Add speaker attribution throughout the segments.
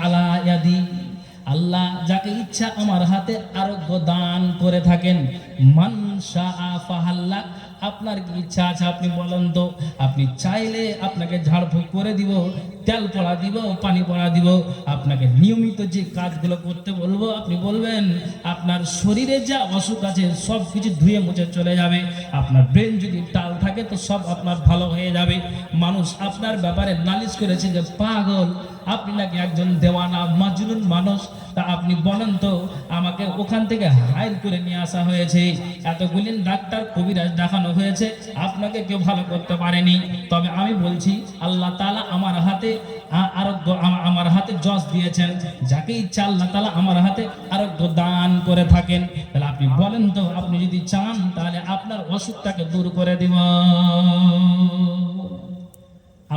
Speaker 1: আলা ইয়াদি, আল্লাহ যাকে ইচ্ছা আমার হাতে আরোগ্য দান করে থাকেন। মান শাআ ফাহাল্লা, আপনার কি ইচ্ছা আছে আপনি বলেন তো। আপনি চাইলে আপনাকে ঝাড়ফুঁক করে দিব, তেল পড়া দিব, পানি পড়া দিব, আপনাকে নিয়মিত যে কাজগুলো করতে বলবো আপনি বলবেন। আপনার শরীরে যা অসুখ আছে সব কিছু ধুয়ে মুছে চলে যাবে। আপনার ব্রেন যদি টাল থাকে তো সব আপনার ভালো হয়ে যাবে। মানুষ আপনার ব্যাপারে নালিশ করেছে যে পাগল, আপনি নাকি একজন দেওয়ানা মাজনুন মানুষ। তা আপনি বলেন তো, আমাকে ওখান থেকে হাইর করে নিয়ে আসা হয়েছে, এতগুলি ডাক্তার কবিরাজ দেখানো হয়েছে, আপনাকে কেউ ভালো করতে পারেনি। তবে আমি বলছি আল্লাহ তাআলা আমার হাতে আরোগ্য, আমার হাতে যশ দিয়েছেন। যাকে ইচ্ছা আল্লাহ তাআলা আমার হাতে আরোগ্য দান করে থাকেন। তাহলে আপনি বলেন তো, আপনি যদি চান তাহলে আপনার অসুখটাকে দূর করে দিব।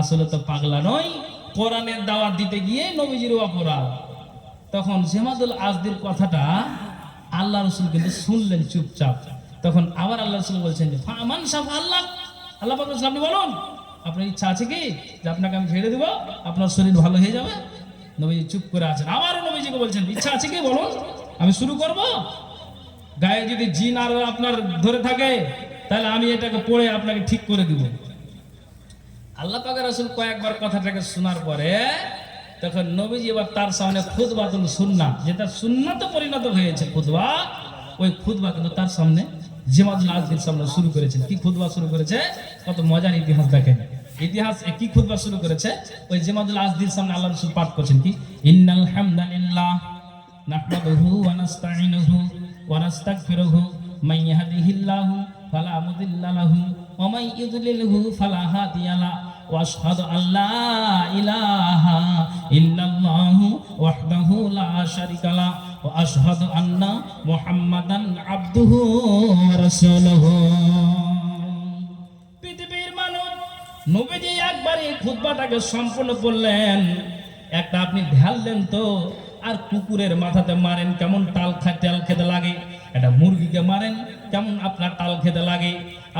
Speaker 1: আসলে তো পাগলা নয়, কোরআনের দাওয়াত দিতে গিয়ে নবীজির অপরাধ। তখন জেমাদুল আজদির কথাটা আল্লাহ রাসূল কিন্তু শুনলেন চুপচাপ। তখন আবার আল্লাহ রাসূল বলছেন যে ফামান শাফা আল্লাহ, আল্লাহ পাক বলছেন আপনি বলুন, আপনার ইচ্ছা আছে কি যে আপনাকে আমি ছেড়ে দেব, আপনার শরীর ভালো হয়ে যাবে? নবীজি চুপ করে আছেন। আবার নবীজিকে বলছেন ইচ্ছা আছে কি বলুন, আমি শুরু করব। গায়ে যদি জিন আর আপনার ধরে থাকে তাহলে আমি এটাকে পড়ে আপনাকে ঠিক করে দিব। আল্লাহ পাকের রাসূল কয়েকবার কথাটাকে শোনার পরে তখন নবীজি এবার তার সামনে খুতবাতুল সুন্নাহ, যেটা সুন্নাতে পরিণত হয়েছে খুতবা, ওই খুতবা কিন্তু তার সামনে জেমাদুল আজদির সামনে শুরু করেছেন। কি খুতবা শুরু করেছে, কত মজার ইতিহাস দেখেন। ইতিহাস কি খুতবা শুরু করেছে, ওই জেমাদুল আজদির সামনে আল্লাহ রাসূল পাঠ করছেন কি ইন্নাল হামদালিল্লাহ নাহমাদুহু ওয়া নাস্তাঈনুহু ওয়া নাস্তাগফিরুহু মান ইয়াহদিহিল্লাহু ফালা মুদিল্লা লাহু ওয়া মান ইউদ্লিলহু ফালা হাদিয়া লাহু ওয়া আশহাদু আল্লা ইলাহা ইল্লাল্লাহু ওয়াহদাহু লা শারীকা লাহু ওয়া আশহাদু আন্না মুহাম্মাদান আবদুহু ওয়া রাসূলুহু। পৃথিবীর মানুষ, নবীজি একবার এই খুতবাটাকে সম্পূর্ণ করলেন। একটা আপনি ঢাললেন তো, আর কুকুরের মাথাতে মারেন কেমন টাল খেতে লাগে, এটা মুরগিকে মারেন কেমন আপনার টাল খেতে লাগে।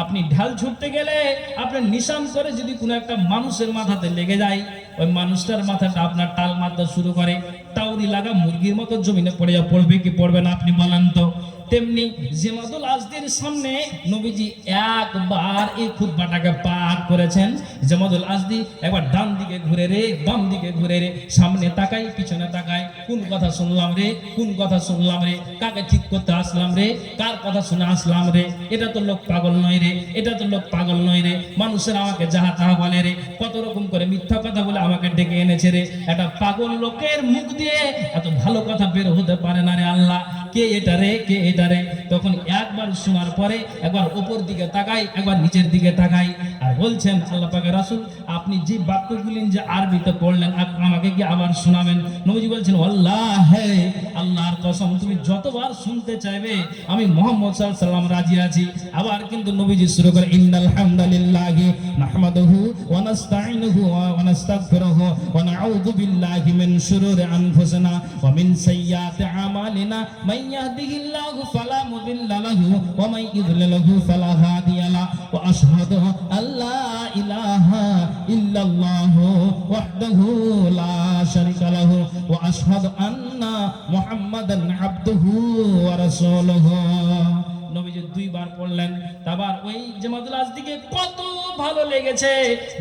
Speaker 1: আপনি ঢাল ছুটতে গেলে আপনার নিশান করে যদি কোনো একটা মানুষের মাথাতে লেগে যায়, ওই মানুষটার মাথাটা আপনার টাল মারতে শুরু করে, টাউরি লাগা মুরগির মতো জমিনে পড়বে কি পড়বে না আপনি বলেন তো। তেমনি জেমাদুল আজদির সামনে নবীজি একবার এই খুতবাটাকে পাঠ করেছেন। জেমাদুল আজদি একবার ডান দিকে ঘুরে রে, বাম দিকে ঘুরে রে, সামনে তাকাই পিছনে তাকাই, কোন কথা শুনলাম রে, কোন কথা শুনলাম রে, কাকে ঠিক করতে আসলাম রে, কার কথা শুনে আসলাম রে, এটা তো লোক পাগল নয় রে, এটা তো লোক পাগল নয় রে, মানুষের আমাকে যাহা তাহা বলে রে, কত রকম করে মিথ্যা কথা বলে আমাকে ডেকে এনেছে রে, একটা পাগল লোকের মুখ দিয়ে এত ভালো কথা বের হতে পারে না রে আল্লাহ, কে এটা রে, কে এটা রে। তখন একবার শোনার পরে একবার উপর দিকে তাকাই, একবার নিচের দিকে তাকাই, আর বলছেন আল্লাহ পাকের রাসূল আপনি যে বাক্যগুলি যে আরবিতে পড়লেন আমাকে কি আবার শোনাবেন? নবীজি বলছেন আল্লাহে, আল্লাহর কসম তুমি যতবার শুনতে চাইবে আমি মুহাম্মদ সাল্লাল্লাহু আলাইহি ওয়াসাল্লাম রাজি আছি। আবার কিন্তু নবীজি শুরু করে ইন্নাল হামদালিল্লাহি নাহমাদুহু ওয়া নাস্তাঈনুহু ওয়া নাস্তাগফিরুহু ওয়া নাউযু বিল্লাহি মিন শুরুরি আনফুসিনা ওয়া মিন সাইয়্যাতি আমালিনা মান ইয়াহদিহিল্লাহু ফালা মুদিল্লা লাহু ওয়া মান ইউদ্লিলহু ফালা হাদিয়া লাহু ওয়া আশহাদু আল্লা ইলাহা ইল্লাল্লাহু ওয়াহদাহু লা শারীকা লাহু ওয়া আশহাদু আন্না মুহাম্মাদান আবদুহু ওয়া রাসূলুহু। নবীজি দুইবার পড়লেন। তারপর ওই জেমাদুল আজদিকে কত ভালো লেগেছে,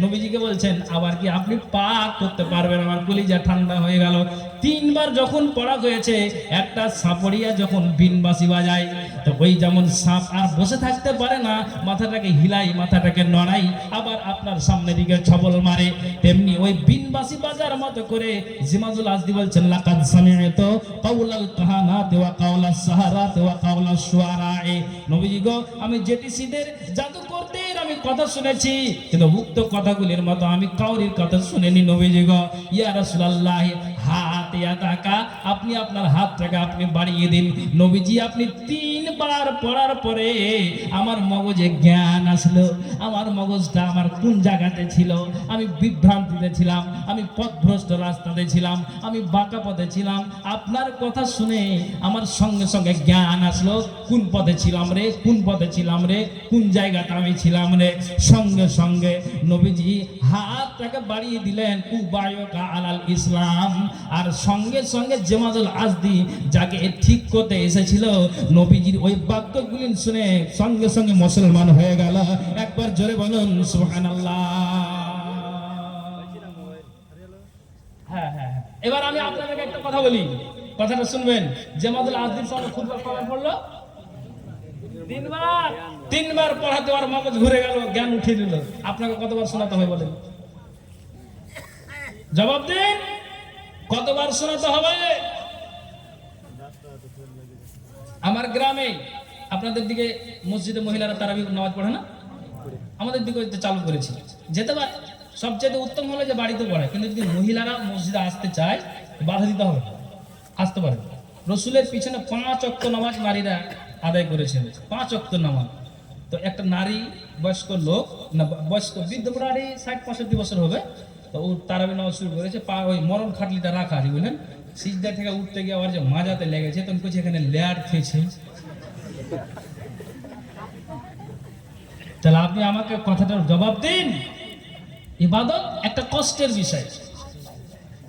Speaker 1: নবীজিকে বলছেন আবার কি আপনি পাঠ করতে পারবেন? আমার কলিজা ঠান্ডা হয়ে গেল। তিনবার যখন পড়া হয়েছে, একটা সাপড়িয়া যখন বিনবাসি বাজায় তো ওই যেমন সাপ আর বসে থাকতে পারে না, মাথাটাকে হিলাই, মাথাটাকে নড়াই, আবার আপনার সামনে দিকে ছবল মারে, তেমনি ওই বিনবাসি বাজার মতো করে জেমাদুল আজদি বলছেন লাকাদ সামি'তু কাওলাল কাহানাতি ওয়া কাওলাস সাহারাতি ওয়া কাওলাশ শুআরা। নবীজি গো, আমি জ্যোতিষীদের জাদুকরদের আমি কথা শুনেছি, কিন্তু উক্ত কথাগুলির মতো আমি কাউরির কথা শুনিনি নবীজি গো। ইয়া রাসূলুল্লাহ, হাত ইয়াদাকা, আপনি আপনার হাতটাকে আপনি বাড়িয়ে দিন। নবীজি আপনি 3 বার পড়ার পরে আমার মগজে জ্ঞান আসলো। আমার মগজটা আমার কোন জায়গাতে ছিল, আমি বিভ্রান্তিতে ছিলাম, আমি পথভ্রষ্ট রাস্তাতে ছিলাম, আমি বাঁকা পথে ছিলাম। আপনার কথা শুনে আমার সঙ্গে সঙ্গে জ্ঞান আসলো, কোন পথে ছিলাম রে, কোন পথে ছিলাম রে, কোন জায়গাতে আমি ছিলাম রে। সঙ্গে সঙ্গে নবীজি হাতটাকে বাড়িয়ে দিলেন, উবায়কা আলাল ইসলাম। আর সঙ্গে সঙ্গে জামাতুল আজদি যাকে ঠিক করতে এসেছিল, নবীজির ওই বাক্যগুলি শুনে সঙ্গে সঙ্গে মুসলমান হয়ে গেল। একবার জোরে বলুন সুবহানাল্লাহ। হ্যাঁ হ্যাঁ, এবার আমি আপনাদেরকে একটা কথা বলি, কথাটা শুনবেন। জামাতুল আজদির সঙ্গে খুতবা কবে পড়লো? 3 বার। 3 বার পড়াতে আর মগজ ঘুরে গেল, জ্ঞান উঠে দিল। আপনাকে কতবার শোনাতে হয় বলেন? জবাব দিন, কতবার শোনাতে হবে? আমার গ্রামে, আপনাদের দিকে মসজিদে মহিলারা তারাবি নামাজ পড়ে না? আমাদের দিকে চালু করেছি, যেতে পারে। সবচেয়ে উত্তম হলো যে বাড়িতে পড়ে, কিন্তু যদি মহিলারা মসজিদে আসতে চায় বাধা দিতে হবে, আসতে পারে। রসুলের পিছনে 5 ওয়াক্ত নামাজ নারীরা আদায় করেছেন, 5 ওয়াক্ত নামাজ। তো একটা নারী, বয়স্ক লোক না, বয়স্ক বৃদ্ধ নারী 60-65 বছর হবে, তো ও তারাবি নামাজ শুরু করেছে। পা ওই মরণ খাটলিটা রাখা আছে বুঝলেন, সিজদা থেকে উঠতে গিয়ে আবার যে মাজাতে লেগেছে, তখন কিছু এখানে লেয়ার খেয়েছে। তাহলে আপনি আমাকে কথাটার জবাব দিন। ইবাদত একটা কষ্টের বিষয়,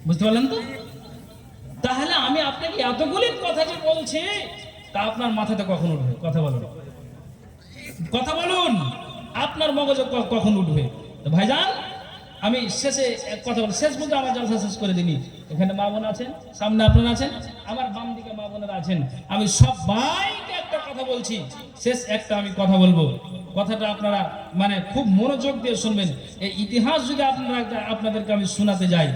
Speaker 1: বুঝতে পারলেন তো? তাহলে আমি আপনাকে এতগুলি কথা যে বলছি, তা আপনার মাথাতে কখন উঠবে? কথা বলুন, কথা বলুন, আপনার মগজে কখন উঠবে? তো ভাইজান, আমি শেষে এক কথা বলি, শেষ বলতে আমার জলসা শেষ করে দিনি। এখানে মা বোন আছেন, সামনে আপনারা আছেন, আমার বাম দিকে মা বোনেরা আছেন। আমি সবাইকে একটা কথা বলছি, শেষ একটা আমি কথা বলবো। কথাটা আপনারা মানে খুব মনোযোগ দিয়ে শুনবেন। এই ইতিহাস যদি আপনাদেরকে আমি শোনাতে যাই,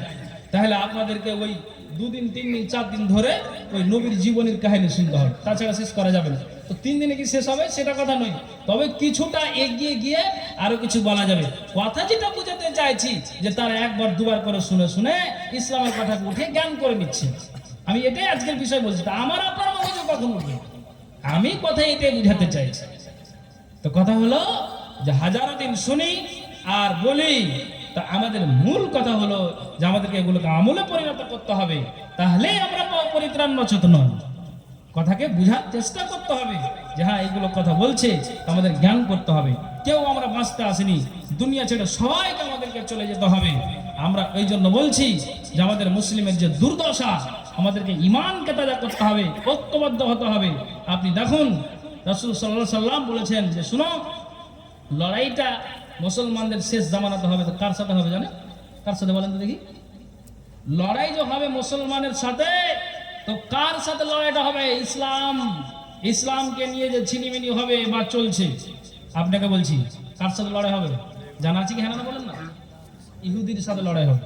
Speaker 1: তাহলে আপনাদেরকে ওই 2 দিন 3 দিন 4 দিন ধরে ওই নবীর জীবনের কাহিনী শুনতে হবে, তাছাড়া শেষ করা যাবে না। তো 3 দিনে কি শেষ হবে সেটা কথা নয়, তবে কিছুটা এগিয়ে গিয়ে আরো কিছু বলা যাবে। কথা যেটা বুঝাতে চাইছি যে তারা একবার দুবার করে শুনে শুনে ইসলামের কথাকে উঠে জ্ঞান করে নিচ্ছে। আমি এটাই আজকের বিষয় বলছি। তা আমার আপনার মগজে কখন উঠবে? আমি কথা এটাই বুঝাতে চাইছি। তো কথা হলো যে হাজারো দিন শুনি আর বলি, তা আমাদের মূল কথা হলো যে আমাদেরকে এগুলোকে আমলে পরিণত করতে হবে, তাহলেই আমরা পরিত্রাণ সচেতন। কথাকে বুঝার চেষ্টা করতে হবে যে হ্যাঁ এইগুলো কথা বলছে, আমাদের জ্ঞান করতে হবে। কেউ আমরা বাঁচতে আসেনি, দুনিয়া ছেড়ে সবাইকে আমাদেরকে চলে যেতে হবে। আমরা এই জন্য বলছি যে আমাদের মুসলিমের যে দুর্দশা, আমাদেরকে ঈমানকে তাজা করতে হবে, ঐক্যবদ্ধ হতে হবে। আপনি দেখুন, রাসূল সাল্লাল্লাহু আলাইহি সাল্লাম বলেছেন যে শুনো, লড়াইটা মুসলমানদের শেষ জামানাতে হবে। তো কার সাথে হবে জানেন? কার সাথে বলেন তো দেখি? লড়াই যে হবে মুসলমানের সাথে, তো কার সাথে লড়াইটা হবে? ইসলাম, ইসলামকে নিয়ে যে ছিনিমিনি হবে বা চলছে, আপনাকে বলছি কার সাথে লড়াই হবে জানা আছে কি? হ্যাঁ না বলেন না? ইহুদির সাথে লড়াই হবে,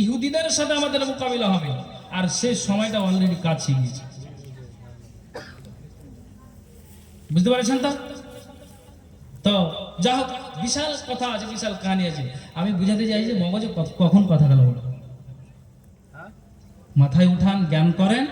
Speaker 1: ইহুদিদের সাথে আমাদের মোকাবিলা হবে। আর সেই সময়টা অলরেডি কাছে গিয়েছে, বুঝতে পারছেন তো? তো যা হোক, বিশাল কথা আছে, বিশাল কাহিনী আছে। আমি বুঝাতে চাই যে মগজে কখন কথা গেল, মাথায় উঠান, জ্ঞান করেন,